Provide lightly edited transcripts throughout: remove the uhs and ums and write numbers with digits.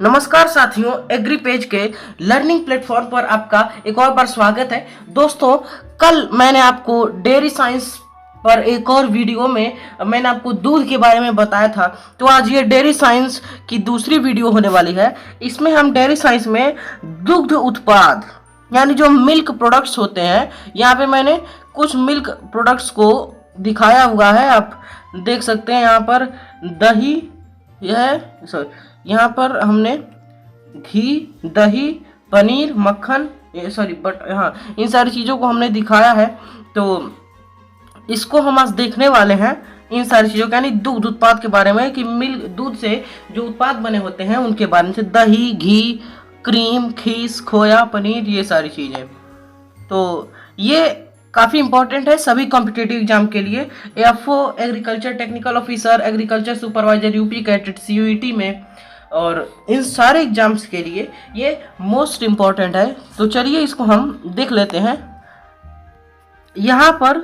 नमस्कार साथियों, agree page के लर्निंग प्लेटफॉर्म पर आपका एक और बार स्वागत है। दोस्तों, कल मैंने आपको डेयरी साइंस पर एक और वीडियो में मैंने आपको दूध के बारे में बताया था। तो आज ये डेयरी साइंस की दूसरी वीडियो होने वाली है। इसमें हम डेयरी साइंस में दुग्ध उत्पाद यानी जो मिल्क प्रोडक्ट्स होते हैं, यहाँ पे मैंने कुछ मिल्क प्रोडक्ट्स को दिखाया हुआ है। आप देख सकते हैं यहाँ पर दही, यहाँ पर हमने घी, दही, पनीर, मक्खन, हाँ, इन सारी चीज़ों को हमने दिखाया है। तो इसको हम आज देखने वाले हैं, इन सारी चीज़ों का यानी दुग्ध उत्पाद के बारे में, कि मिल्क दूध से जो उत्पाद बने होते हैं उनके बारे में, से दही, घी, क्रीम, खीस, खोया, पनीर, ये सारी चीज़ें। तो ये काफ़ी इंपॉर्टेंट है सभी कॉम्पिटिटिव एग्जाम के लिए। FO, agriculture technical officer, agriculture supervisor, UP cadet, CUET में, और इन सारे एग्जाम्स के लिए ये मोस्ट इम्पॉर्टेंट है। तो चलिए इसको हम देख लेते हैं। यहाँ पर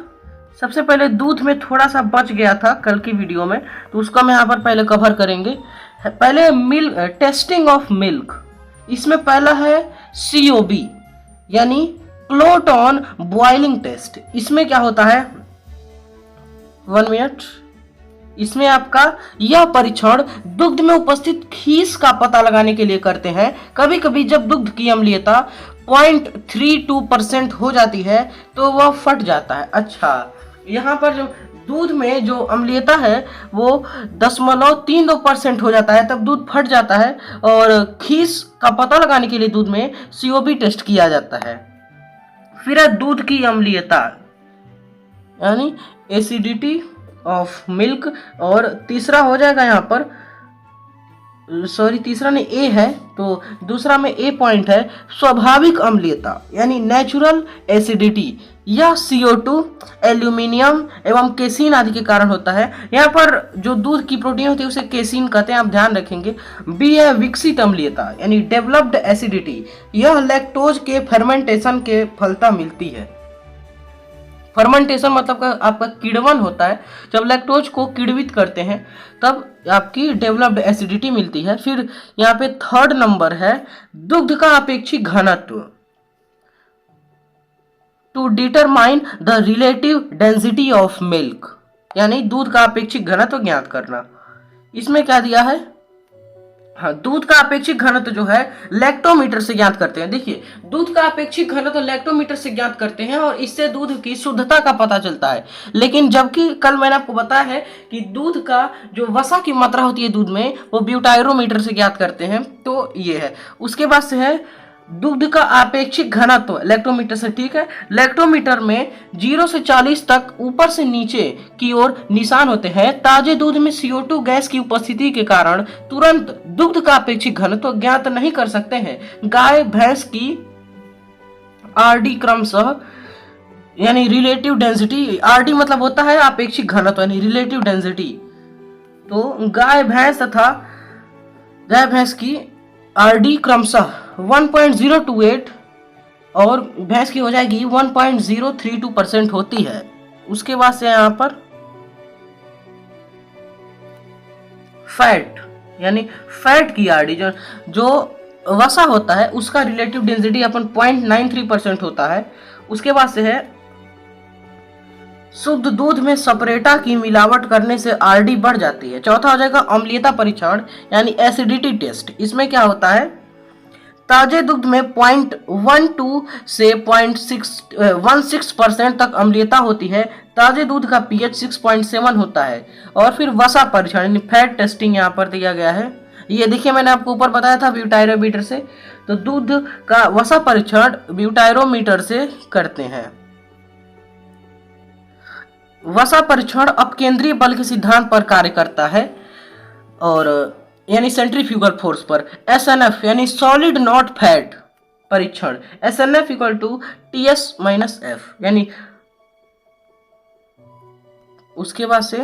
सबसे पहले दूध में थोड़ा सा बच गया था कल की वीडियो में, तो उसको हम यहाँ पर पहले कवर करेंगे। पहले मिल्क, टेस्टिंग ऑफ मिल्क, इसमें पहला है COB यानी क्लोट ऑन बॉइलिंग टेस्ट। इसमें क्या होता है, 1 मिनट, इसमें आपका यह परीक्षण दुग्ध में उपस्थित खीस का पता लगाने के लिए करते हैं। कभी कभी जब दुग्ध की अम्लीयता 0.32% हो जाती है तो वह फट जाता है। अच्छा, यहाँ पर जो दूध में जो अम्लीयता है वो 0.32% हो जाता है, तब दूध फट जाता है, और खीस का पता लगाने के लिए दूध में COB टेस्ट किया जाता है। फिर है दूध की अम्लीयता यानी एसिडिटी ऑफ मिल्क, और तीसरा हो जाएगा यहाँ पर, तीसरा नहीं, ए है, तो दूसरा में ए पॉइंट है स्वाभाविक अम्लीयता यानी नेचुरल एसिडिटी। यह CO2, एल्यूमिनियम एवं केसीन आदि के कारण होता है। यहाँ पर जो दूध की प्रोटीन होती है उसे केसीन कहते हैं, आप ध्यान रखेंगे। बी है विकसित अम्लीयता यानी डेवलप्ड एसिडिटी। यह लैक्टोज के फर्मेंटेशन के फलता मिलती है। फर्मेंटेशन मतलब आपका किण्वन होता है, जब लैक्टोज को किण्वित करते हैं तब आपकी डेवलप्ड एसिडिटी मिलती है। फिर यहाँ पे थर्ड नंबर है दुग्ध का अपेक्षित घनत्व, to determine the relative density of milk यानी दूध का अपेक्षित घनत्व ज्ञात करना। इसमें क्या दिया है, हाँ, दूध का अपेक्षित घनत्व जो है लैक्टोमीटर से ज्ञात करते हैं। देखिए, दूध का अपेक्षित घनत्व लैक्टोमीटर से ज्ञात करते हैं और इससे दूध की शुद्धता का पता चलता है। लेकिन जबकि कल मैंने आपको बताया है कि दूध का जो वसा की मात्रा होती है दूध में, वो ब्यूटायरोमीटर से ज्ञात करते हैं। तो ये है। उसके बाद से है दूध का अपेक्षित घनत्व लैक्टोमीटर से, ठीक है। लैक्टोमीटर में 0 से 40 तक ऊपर से नीचे की ओर निशान होते हैं। ताजे दूध में CO2 गैस की उपस्थिति के कारण तुरंत दुग्ध का अपेक्षित घनत्व ज्ञात नहीं कर सकते हैं। गाय भैंस की RD क्रमशः यानी रिलेटिव डेंसिटी, RD मतलब होता है अपेक्षित घनत्व यानी रिलेटिव डेंसिटी। तो गाय भैंस की RD क्रमशः 1.028 और भैंस की हो जाएगी 1.032% होती है। उसके बाद से यहाँ पर फैट यानी फैट की RD जो वसा होता है उसका रिलेटिव डेंसिटी अपन 0.93% होता है। उसके बाद से है शुद्ध दूध में सपरेटा की मिलावट करने से RD बढ़ जाती है। चौथा हो जाएगा अम्लीयता परीक्षण यानी एसिडिटी टेस्ट। इसमें क्या होता है, ताजे दूध में 0.12 से 0.16% तक अम्लीयता होती है। ताजे दूध का pH 6.7 होता है। और फिर वसा परीक्षण यानी फैट टेस्टिंग यहाँ पर दिया गया है। ये देखिए, मैंने आपको ऊपर बताया था ब्यूटायरोमीटर से, तो दूध का वसा परीक्षण ब्यूटायरोमीटर से करते हैं। वसा परीक्षण अपकेंद्रीय बल के सिद्धांत पर कार्य करता है, और यानी सेंट्रीफ्यूगल फोर्स पर। SNF यानी सॉलिड नॉट फैट परीक्षण, SNF इक्वल टू TS-F यानी। उसके बाद से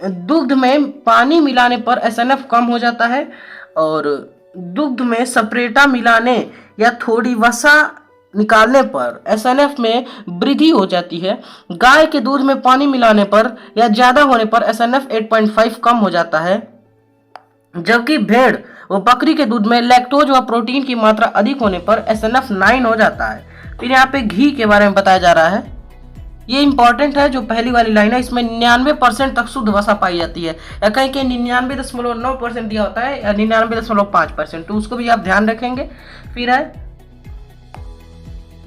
दुग्ध में पानी मिलाने पर SNF कम हो जाता है, और दुग्ध में सपरेटा मिलाने या थोड़ी वसा निकालने पर SNF में वृद्धि हो जाती है। गाय के दूध में पानी मिलाने पर या ज्यादा होने पर SNF 8.5 कम हो जाता है। जबकि भेड़ व बकरी के दूध में लैक्टोज व प्रोटीन की मात्रा अधिक होने पर SNF9 हो जाता है। फिर यहाँ पे घी के बारे में बताया जा रहा है। ये इंपॉर्टेंट है, जो पहली वाली लाइन है, इसमें 99% तक शुद्ध वसा पाई जाती है, या कहीं कहीं 99.9% दिया होता है या 99.5%, तो उसको भी आप ध्यान रखेंगे। फिर है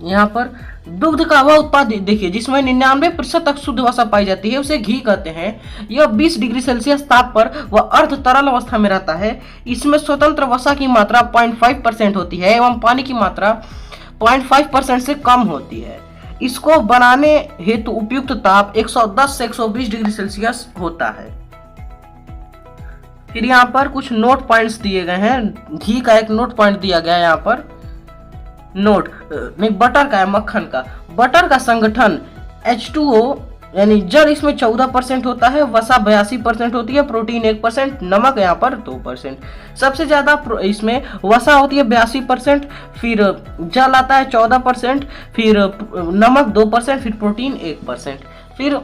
यहाँ पर दुग्ध का वह उत्पाद देखिए जिसमें 99% तक शुद्ध वसा पाई जाती है, उसे घी कहते हैं। यह 20 डिग्री सेल्सियस ताप पर वह अर्ध तरल अवस्था में रहता है। इसमें स्वतंत्र वसा की मात्रा 0.5% होती है एवं पानी की मात्रा 0.5% से कम होती है। इसको बनाने हेतु उपयुक्त ताप 110 से 120 डिग्री सेल्सियस होता है। फिर यहाँ पर कुछ नोट पॉइंट्स दिए गए हैं। घी का एक नोट पॉइंट दिया गया है यहाँ पर, नोट नहीं बटर का है, मक्खन का। बटर का संगठन H2O यानी जल इसमें 14% होता है, वसा 82% होती है, प्रोटीन 1%, नमक यहाँ पर 2%। सबसे ज्यादा इसमें वसा होती है 82%, फिर जल आता है 14%, फिर नमक 2%, फिर प्रोटीन 1%। फिर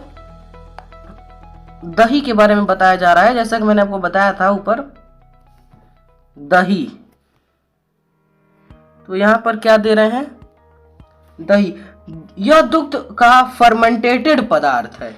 दही के बारे में बताया जा रहा है, जैसा कि मैंने आपको बताया था ऊपर, दही। तो यहां पर क्या दे रहे हैं, दही। यह दुग्ध का फर्मेंटेटेड पदार्थ है।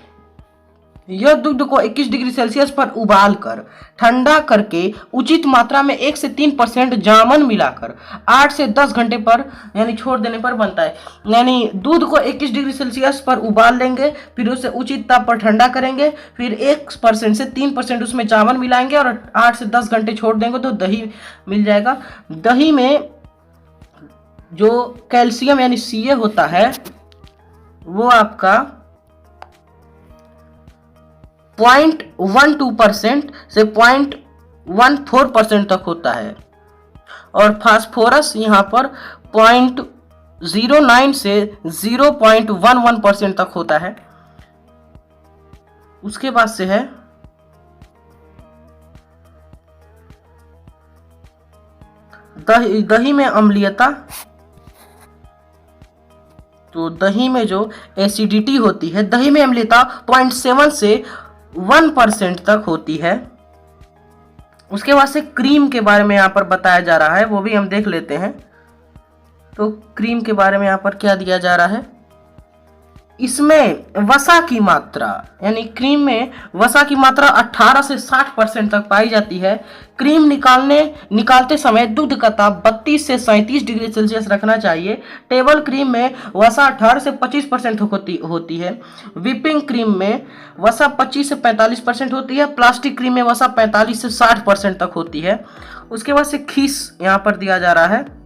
यह दुग्ध को 21 डिग्री सेल्सियस पर उबाल कर ठंडा करके उचित मात्रा में 1 से 3% जामन मिलाकर 8 से 10 घंटे पर यानी छोड़ देने पर बनता है। यानी दूध को 21 डिग्री सेल्सियस पर उबाल लेंगे, फिर उसे उचित ताप पर ठंडा करेंगे, फिर 1% से 3% उसमें जामन मिलाएंगे और 8 से 10 घंटे छोड़ देंगे तो दही मिल जाएगा। दही में जो कैल्शियम यानी Ca होता है वो आपका 0.12% से 0.14% तक होता है, और फास्फोरस यहाँ पर 0.09 से 0.11% तक होता है। उसके बाद से है दही में अम्लीयता। तो दही में जो एसिडिटी होती है, दही में अम्लीयता 0.7 से 1% तक होती है। उसके बाद से क्रीम के बारे में यहाँ पर बताया जा रहा है, वो भी हम देख लेते हैं। तो क्रीम के बारे में यहाँ पर क्या दिया जा रहा है, इसमें वसा की मात्रा यानी क्रीम में वसा की मात्रा 18 से 60% तक पाई जाती है। क्रीम निकालते समय दूध का ताप 32 से 37 डिग्री सेल्सियस रखना चाहिए। टेबल क्रीम में वसा 18 से 25% होती है। व्हिपिंग क्रीम में वसा 25 से 45% होती है। प्लास्टिक क्रीम में वसा 45 से 60% तक होती है। उसके बाद से खीस यहाँ पर दिया जा रहा है।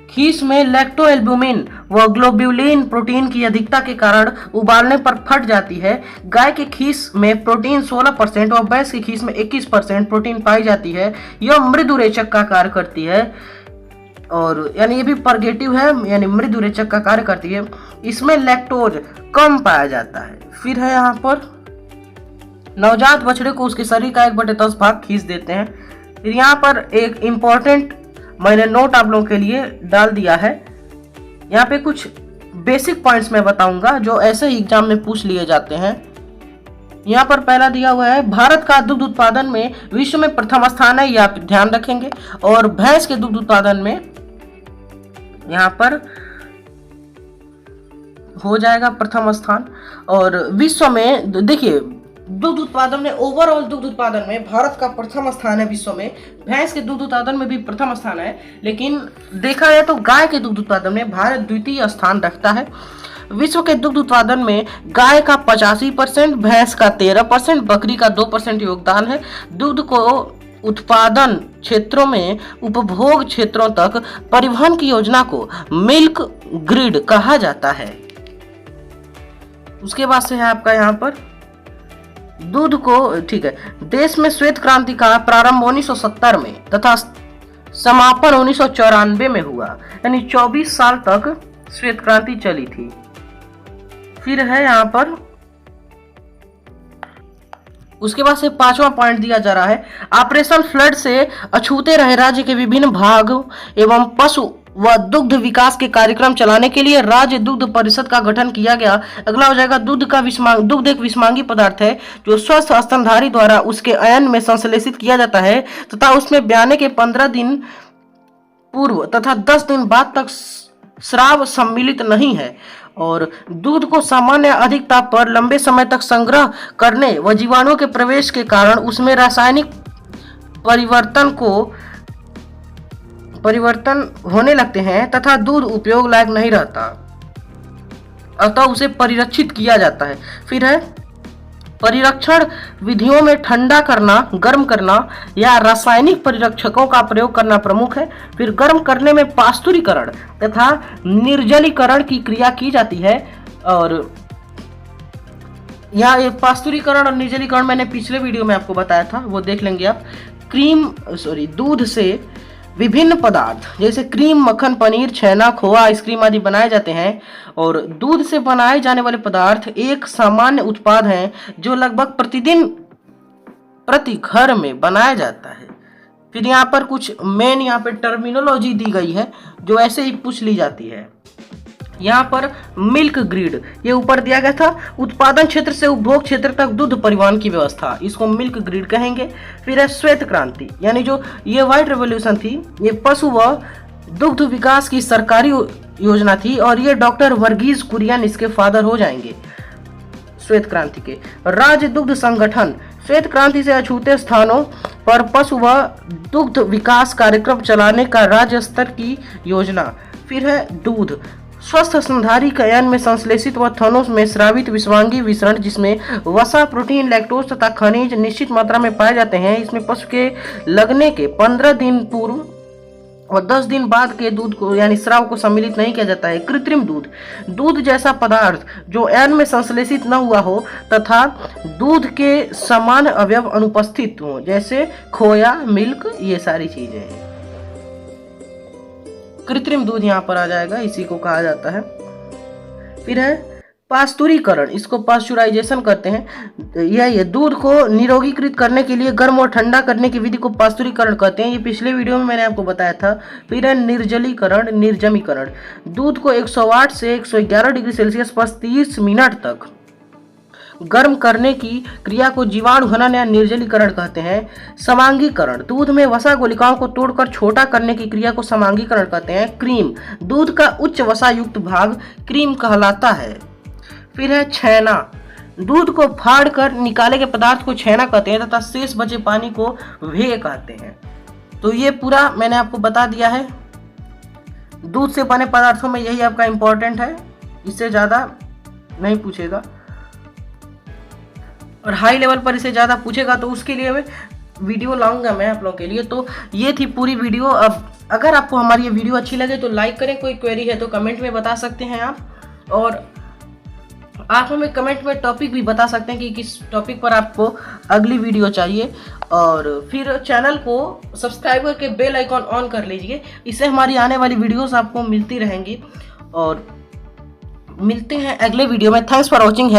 खीस में लैक्टोएल्बुमिन व ग्लोब्यूलिन प्रोटीन की अधिकता के कारण उबालने पर फट जाती है। गाय के खीस में प्रोटीन 16% और भैंस की खीस में 21% प्रोटीन पाई जाती है। यह मृदुरेचक का कार्य करती है, और यानी ये भी पर्गेटिव है, यानी मृदुरेचक का कार्य करती है। इसमें लैक्टोज कम पाया जाता है। फिर है यहाँ पर नवजात बछड़े को उसके शरीर का 1/10 भाग खीस देते हैं। फिर यहाँ पर एक इम्पोर्टेंट मैंने नोट आप लोगों के लिए डाल दिया है। यहाँ पे कुछ बेसिक पॉइंट्स मैं बताऊंगा जो ऐसे ही एग्जाम में पूछ लिए जाते हैं। यहाँ पर पहला दिया हुआ है, भारत का दुग्ध उत्पादन में विश्व में प्रथम स्थान है, ये आप ध्यान रखेंगे। और भैंस के दुग्ध उत्पादन में यहाँ पर हो जाएगा प्रथम स्थान। और विश्व में देखिए दुग्ध उत्पादन में, ओवरऑल दुग्ध उत्पादन में भारत का प्रथम स्थान है विश्व में। भैंस के दुग्ध उत्पादन में भी प्रथम स्थान है, लेकिन देखा जाए तो गाय के दुग्ध उत्पादन में भारत द्वितीय स्थान रखता है। विश्व के दुग्ध उत्पादन में गाय का 85%, भैंस का 13%, बकरी का 2% योगदान है। दुग्ध को उत्पादन क्षेत्रों में उपभोग क्षेत्रों तक परिवहन की योजना को मिल्क ग्रिड कहा जाता है। उसके बाद से है आपका यहाँ पर दूध को, ठीक है, देश में श्वेत क्रांति का प्रारंभ 1970 में तथा समापन 1994 में हुआ, यानी 24 साल तक श्वेत क्रांति चली थी। फिर है यहाँ पर उसके बाद से 5वां पॉइंट दिया जा रहा है, ऑपरेशन फ्लड से अछूते रहे राज्य के विभिन्न भाग एवं पशु व दुग्ध विकास के कार्यक्रम चलाने के लिए राज्य दुग्ध परिषद का गठन किया गया। अगला हो जाएगा दुग्ध एक विषमांगी पदार्थ है जो स्वस्थ स्तनधारी द्वारा उसके अयन में संश्लेषित किया जाता है तथा उसमें ब्याने के 15 दिन पूर्व तथा 10 दिन बाद तक स्राव सम्मिलित नहीं है और दूध को सामान्य अधिक ताप पर लंबे समय तक संग्रह करने व जीवाणुओं के प्रवेश के कारण उसमें रासायनिक परिवर्तन होने लगते हैं तथा दूध उपयोग लायक नहीं रहता, अतः उसे परिरक्षित किया जाता है। फिर है परिरक्षण विधियों में ठंडा करना, गर्म करना या रासायनिक परिरक्षकों का प्रयोग करना प्रमुख है। फिर गर्म करने में पास्तुरीकरण तथा निर्जलीकरण की क्रिया की जाती है और यहाँ ये पास्तुरीकरण और निर्जलीकरण मैंने पिछले वीडियो में आपको बताया था, वो देख लेंगे आप। दूध से विभिन्न पदार्थ जैसे क्रीम, मक्खन, पनीर, छेना, खोआ, आइसक्रीम आदि बनाए जाते हैं और दूध से बनाए जाने वाले पदार्थ एक सामान्य उत्पाद हैं जो लगभग प्रतिदिन प्रति घर में बनाया जाता है। फिर यहाँ पर कुछ मेन यहाँ पे टर्मिनोलॉजी दी गई है जो ऐसे ही पूछ ली जाती है। यहाँ पर मिल्क ग्रिड ये ऊपर दिया गया था, उत्पादन क्षेत्र से उपभोग क्षेत्र तक दूध परिवहन की व्यवस्था, इसको मिल्क ग्रिड कहेंगे। फिर है श्वेत क्रांति, यानी जो ये व्हाइट रेवोल्यूशन थी ये पशु व दुग्ध विकास की सरकारी योजना थी और ये डॉक्टर वर्गीज कुरियन इसके फादर हो जाएंगे श्वेत क्रांति के। राज्य दुग्ध संगठन, श्वेत क्रांति से अछूते स्थानों पर पशु व दुग्ध विकास कार्यक्रम चलाने का राज्य स्तर की योजना। फिर है दूध, स्वस्थ स्तनधारी कयन में संश्लेषित व थनों में स्रावित विषवांगी विसरण जिसमें वसा, प्रोटीन, लैक्टोज तथा खनिज निश्चित मात्रा में पाए जाते हैं। इसमें पशु के लगने के 15 दिन पूर्व और 10 दिन बाद के दूध को यानी स्राव को सम्मिलित नहीं किया जाता है। कृत्रिम दूध, दूध जैसा पदार्थ जो अयन में संश्लेषित न हुआ हो तथा दूध के समान अवयव अनुपस्थित हो जैसे खोया, मिल्क, ये सारी चीजें हैं। कृत्रिम दूध यहाँ पर आ जाएगा, इसी को कहा जाता है। फिर है पास्तुरीकरण, इसको पास्चुराइजेशन करते हैं। यह दूध को निरोगीकृत करने के लिए गर्म और ठंडा करने की विधि को पास्तुरीकरण कहते हैं, ये पिछले वीडियो में मैंने आपको बताया था। फिर है निर्जलीकरण, निर्जमीकरण, दूध को 108 से 111 डिग्री सेल्सियस पर 30 मिनट तक गर्म करने की क्रिया को जीवाणु हनन या निर्जलीकरण कहते हैं। समांगीकरण, दूध में वसा गुलिकाओं को तोड़कर छोटा करने की क्रिया को समांगीकरण कहते हैं। क्रीम, दूध का उच्च वसा युक्त भाग क्रीम कहलाता है। फिर है छेना, दूध को फाड़ कर निकाले के पदार्थ को छेना कहते हैं तथा शेष बचे पानी को वे कहते हैं। तो ये पूरा मैंने आपको बता दिया है। दूध से बने पदार्थों में यही आपका इंपॉर्टेंट है, इससे ज्यादा नहीं पूछेगा और हाई लेवल पर इसे ज़्यादा पूछेगा तो उसके लिए मैं वीडियो लाऊंगा मैं आप लोगों के लिए। तो ये थी पूरी वीडियो। अब अगर आपको हमारी ये वीडियो अच्छी लगे तो लाइक करें, कोई क्वेरी है तो कमेंट में बता सकते हैं आप, और आप हमें कमेंट में टॉपिक भी बता सकते हैं कि किस टॉपिक पर आपको अगली वीडियो चाहिए। और फिर चैनल को सब्सक्राइब करके बेल आइकॉन ऑन कर लीजिए, इससे हमारी आने वाली वीडियोस आपको मिलती रहेंगी। और मिलते हैं अगले वीडियो में। Thanks for watching.